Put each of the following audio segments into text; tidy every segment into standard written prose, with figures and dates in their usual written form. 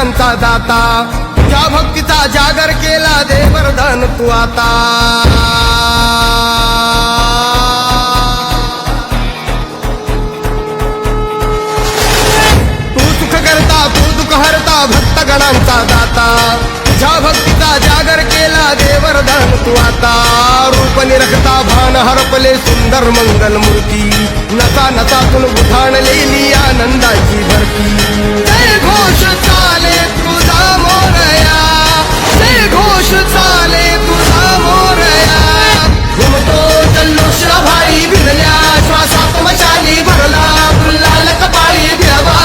गणांचा दाता तुझ्या भक्तीचा जागर केला दे वरदान तू आता तू सुख करता तू दुःख हरता भक्त गणांचा दाता तुझ्या भक्तीचा जागर केला दे वरदान तू आता रूप निरखता भान हरपले सुंदर मंगल मूर्ती नसा नसातून उठाणलेली आनंदाची भरती जय घोष चाले तुझा मोरया जय घोष चाले तुझा मोरया घुमतो जल्लोष भाई भिनल्या श्वासात मशाली भरला गुलाल कपाळी देवा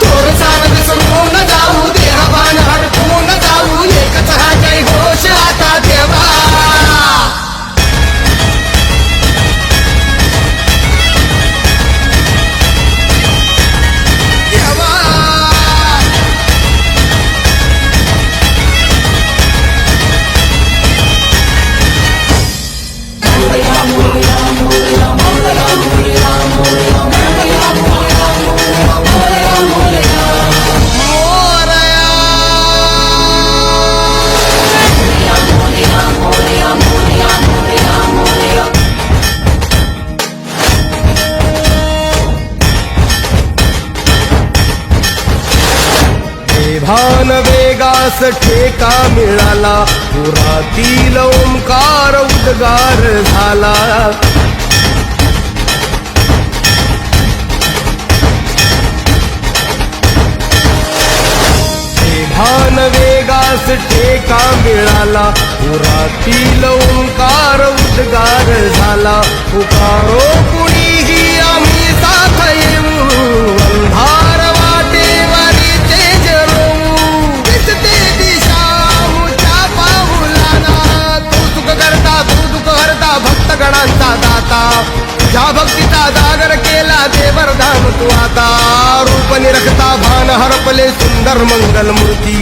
तोर सारं विसरून जाऊ देहभान हरपून जाऊ एकच हा जय घोष आता देवा भान वेगास ठेका मिळाला पुरातील ओंकार उद्गार झाला भान वेगास ठेका मिळाला पुरातील ओंकार उद्गार झाला पुकारो कुणीही आम्ही साथ येऊ अंधार वाटेवरी तेज रोवू दिसते दिशा मुच्या पाऊलाना तू सुख करता तू दुःख हरता भक्त गणांचा दाता तुझ्या भक्तीचा जागर केला दे वरदान तू आता रूप निरखता भान हरपले सुंदर मंगल मूर्ती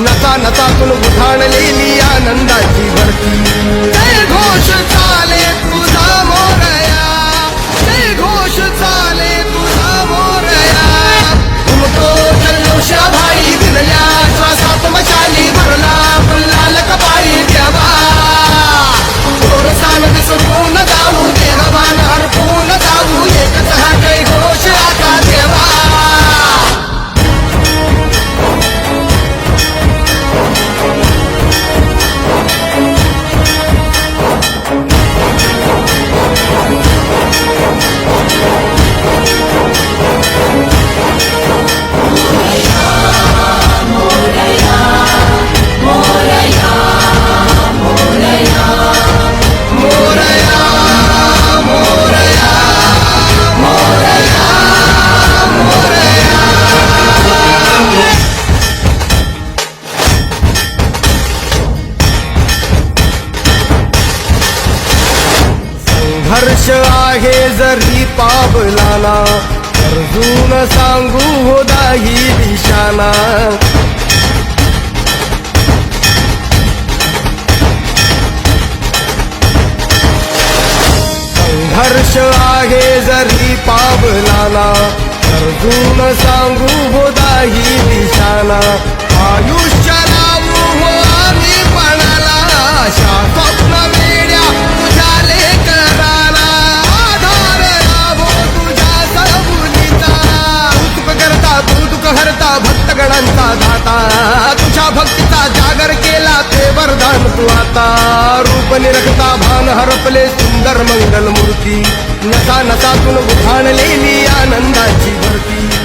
नसा नसातून उठाणलेली आनंदाची भरती जय घोष चाले तुझा मोरया जय घोष चाले तुझा मोरया घुमतो जल्लोष भाई भिनल्या श्वासात मशाली भरला गुलाल कपाळी देवा तोर सान विसरून जाऊ देहभान हरपून जाऊ एकच हा जय घोष आता देवा हर्ष आहे जरी पावलाना अर्जुन सांगू हो दाही दिशाना संघर्ष आहे जरी पावलाना अर्जुन सांगू हो दाही दिशाना आयुष्य लावू हो आम्ही पणाला आशा स्वप्न वेड्या तुझ्या लेकराला आधार लाभो तुझ्या सबुलीचा तू सुख करता तू दुःख हरता भक्त गणांचा दाता तुझ्या भक्तीचा जागर केला ते वरदान तू आता रूप निरखता भान हरपले सुंदर मंगल मूर्ती नसा नसातून उठाणलेली आनंदाची भरती